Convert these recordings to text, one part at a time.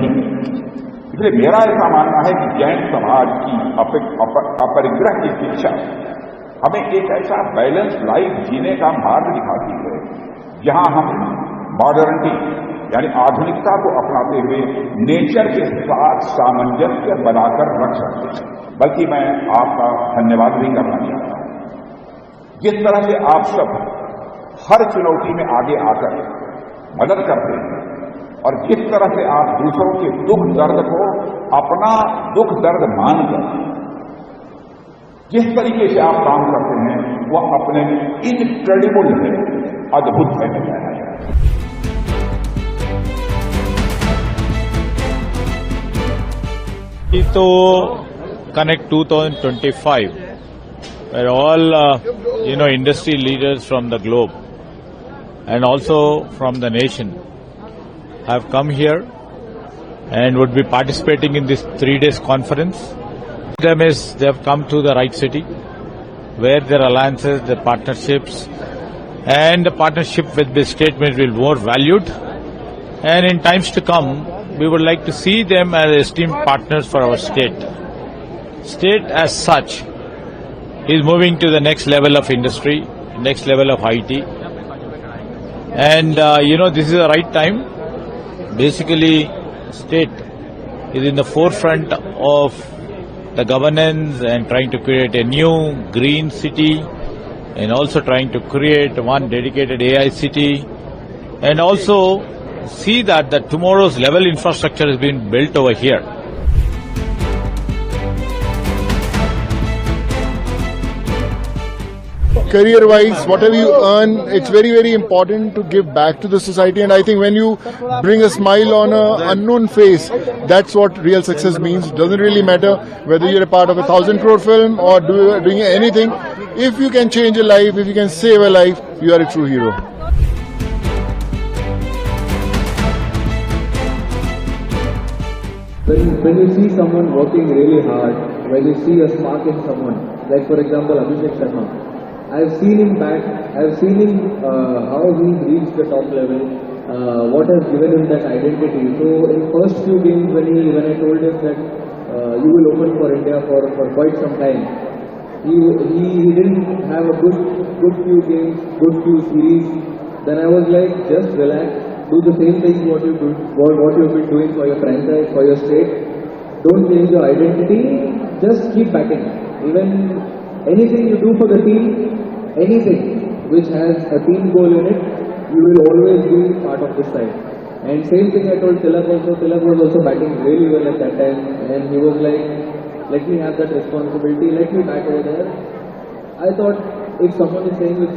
नहीं है। इसलिए मेरा ऐसा मानना है कि जैन समाज की अपरिग्रह की शिक्षा हमें एक ऐसा बैलेंस लाइफ जीने का मार्ग दिखाती है जहां हम मॉडर्निटी यानी आधुनिकता को अपनाते हुए नेचर के साथ सामंजस्य बनाकर रख सकते हैं। बल्कि मैं आपका धन्यवाद भी करना चाहता हूं। जिस तरह से आप सब हर चुनौती में आगे आकर मदद करते हैं और जिस तरह से आप दूसरों के दुख दर्द को अपना दुख दर्द मानकर जिस तरीके से आप काम करते हैं वह अपने में इनक्रेडिबल है, अद्भुत है। तो Connect 2025, where all industry leaders from the globe and also from the nation have come here and would be participating in this 3 days conference. Them is they have come to the right city, where their alliances, their partnerships, and the partnership with the state will be more valued. And in times to come, we would like to see them as esteemed partners for our state. State as such is moving to the next level of industry, next level of IT. And this is the right time. Basically, state is in the forefront of the governance and trying to create a new green city and also trying to create one dedicated AI city and also see that tomorrow's level infrastructure has been built over here. Career-wise, whatever you earn, it's very, very important to give back to the society. And I think when you bring a smile on an unknown face, that's what real success means. Doesn't really matter whether you're a part of a 1,000 crore film or doing anything. If you can change a life, if you can save a life, you are a true hero. When you see someone working really hard, when you see a spark in someone, like for example Abhishek Sharma, I've seen him back, I've seen him how he's reached the top level, what has given him that identity. So in first few games when I told him that you will open for India for quite some time, he didn't have a good few games, good few series. Then I was like, just relax, do the same thing what you've been doing for your franchise, for your state. Don't change your identity, just keep backing. Even anything you do for the team, anything which has a team goal in it, you will always be part of this side. And same thing I told Tilak also. Tilak was also batting really well at that time, and he was like, let me have that responsibility, let me bat over there. I thought if someone is saying with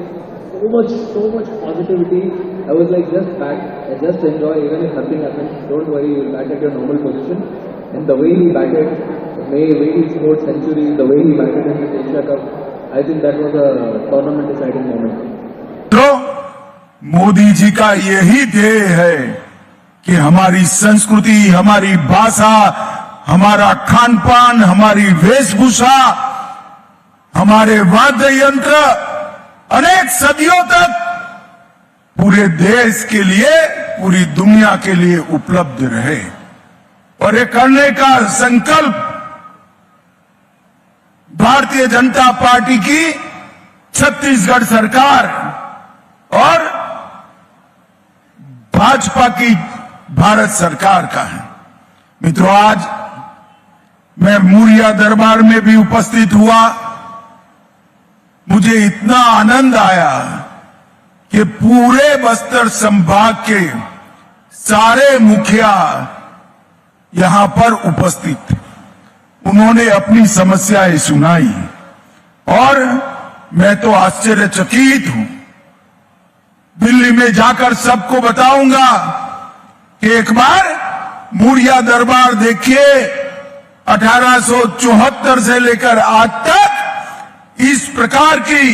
so much positivity, I was like, just bat and just enjoy, even if nothing happens, don't worry, you'll bat at your normal position. And the way he batted, the way he scored centuries, the way he batted in the Asia Cup, I think that was a tournament deciding moment. तो मोदी जी का यही ध्येय है कि हमारी संस्कृति, हमारी भाषा, हमारा खान पान, हमारी वेशभूषा, हमारे वाद्य यंत्र अनेक सदियों तक पूरे देश के लिए, पूरी दुनिया के लिए उपलब्ध रहे। और ये करने का संकल्प भारतीय जनता पार्टी की छत्तीसगढ़ सरकार और भाजपा की भारत सरकार का है। मित्रों, आज मैं मुरिया दरबार में भी उपस्थित हुआ। मुझे इतना आनंद आया कि पूरे बस्तर संभाग के सारे मुखिया यहां पर उपस्थित थे। उन्होंने अपनी समस्याएं सुनाई और मैं तो आश्चर्यचकित हूं। दिल्ली में जाकर सबको बताऊंगा कि एक बार मुरिया दरबार देखिए, 1874 से लेकर आज तक इस प्रकार की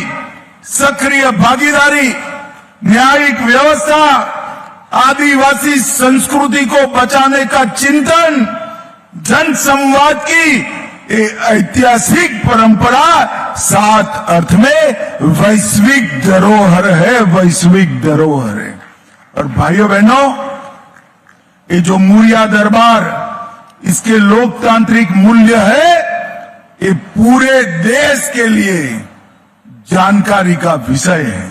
सक्रिय भागीदारी, न्यायिक व्यवस्था, आदिवासी संस्कृति को बचाने का चिंतन, जन संवाद की ऐतिहासिक परंपरा सात अर्थ में वैश्विक धरोहर है, वैश्विक धरोहर है। और भाइयों बहनों, ये जो मुरिया दरबार, इसके लोकतांत्रिक मूल्य है, ये पूरे देश के लिए जानकारी का विषय है।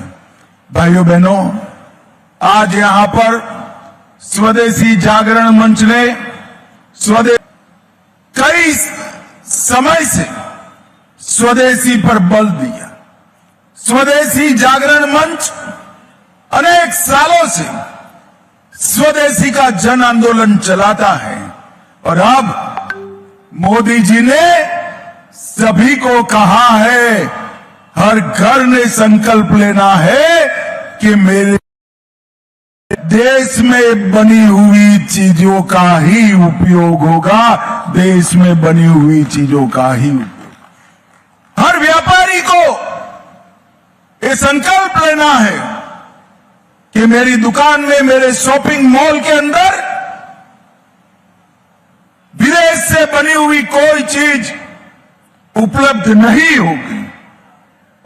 भाइयों बहनों, आज यहां पर स्वदेशी जागरण मंच ने कई समय से स्वदेशी पर बल दिया। स्वदेशी जागरण मंच अनेक सालों से स्वदेशी का जन आंदोलन चलाता है और अब मोदी जी ने सभी को कहा है, हर घर ने संकल्प लेना है कि मेरे देश में बनी हुई चीजों का ही उपयोग होगा, देश में बनी हुई चीजों का ही उपयोग। हर व्यापारी को ये संकल्प लेना है कि मेरी दुकान में, मेरे शॉपिंग मॉल के अंदर विदेश से बनी हुई कोई चीज उपलब्ध नहीं होगी।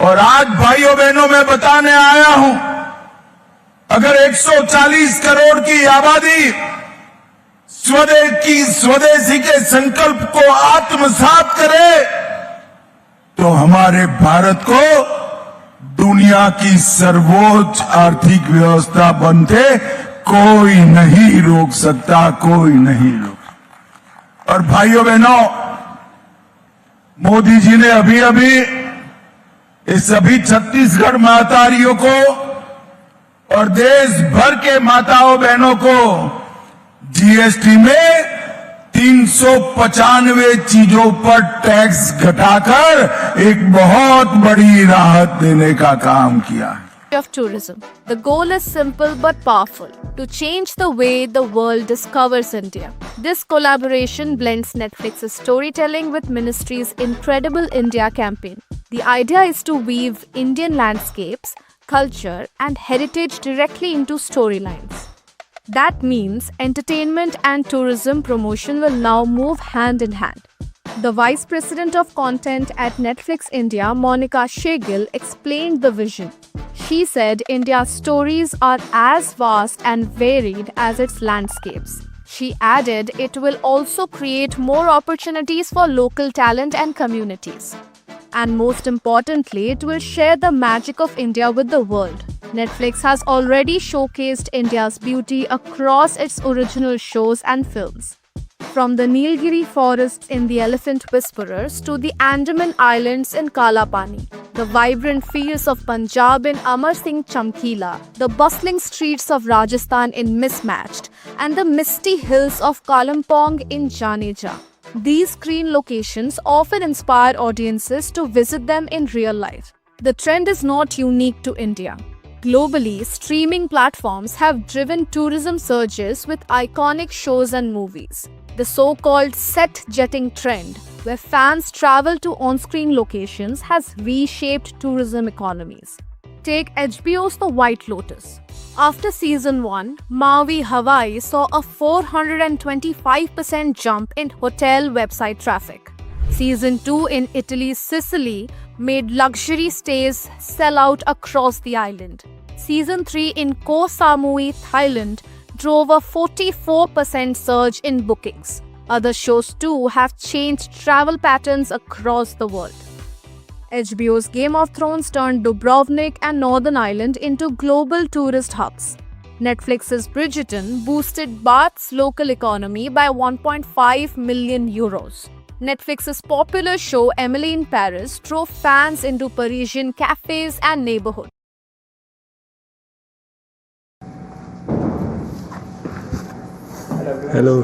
और आज भाइयों बहनों मैं बताने आया हूं, अगर 140 करोड़ की आबादी स्वदेशी के संकल्प को आत्मसात करे तो हमारे भारत को दुनिया की सर्वोच्च आर्थिक व्यवस्था बनते कोई नहीं रोक सकता, कोई नहीं रोक सकता। और भाइयों बहनों, मोदी जी ने अभी अभी इस सभी छत्तीसगढ़ मातारियों को और देश भर के माताओं बहनों को जीएसटी में 395 चीजों पर टैक्स घटाकर एक बहुत बड़ी राहत देने का काम किया है। Of tourism. The goal is simple but powerful: to change the way the world discovers India. This collaboration blends Netflix's storytelling with Ministry's Incredible India campaign. The idea is to weave Indian landscapes, culture, and heritage directly into storylines. That means entertainment and tourism promotion will now move hand in hand. The Vice President of Content at Netflix India, Monica Shegil, explained the vision. She said India's stories are as vast and varied as its landscapes. She added it will also create more opportunities for local talent and communities. And most importantly, it will share the magic of India with the world. Netflix has already showcased India's beauty across its original shows and films. From the Nilgiri forests in The Elephant Whisperers to the Andaman Islands in Kala Pani, the vibrant fields of Punjab in Amar Singh Chamkila, the bustling streets of Rajasthan in Mismatched, and the misty hills of Kalimpong in Janeja. These screen locations often inspire audiences to visit them in real life. The trend is not unique to India. Globally, streaming platforms have driven tourism surges with iconic shows and movies. The so-called set-jetting trend, where fans travel to on-screen locations, has reshaped tourism economies. Take HBO's The White Lotus. After season 1, Maui, Hawaii saw a 425% jump in hotel website traffic. Season 2 in Italy's Sicily made luxury stays sell out across the island. Season 3 in Koh Samui, Thailand drove a 44% surge in bookings. Other shows too have changed travel patterns across the world. HBO's Game of Thrones turned Dubrovnik and Northern Ireland into global tourist hubs. Netflix's Bridgerton boosted Bath's local economy by 1.5 million euros. Netflix's popular show Emily in Paris drove fans into Parisian cafes and neighborhoods. Hello.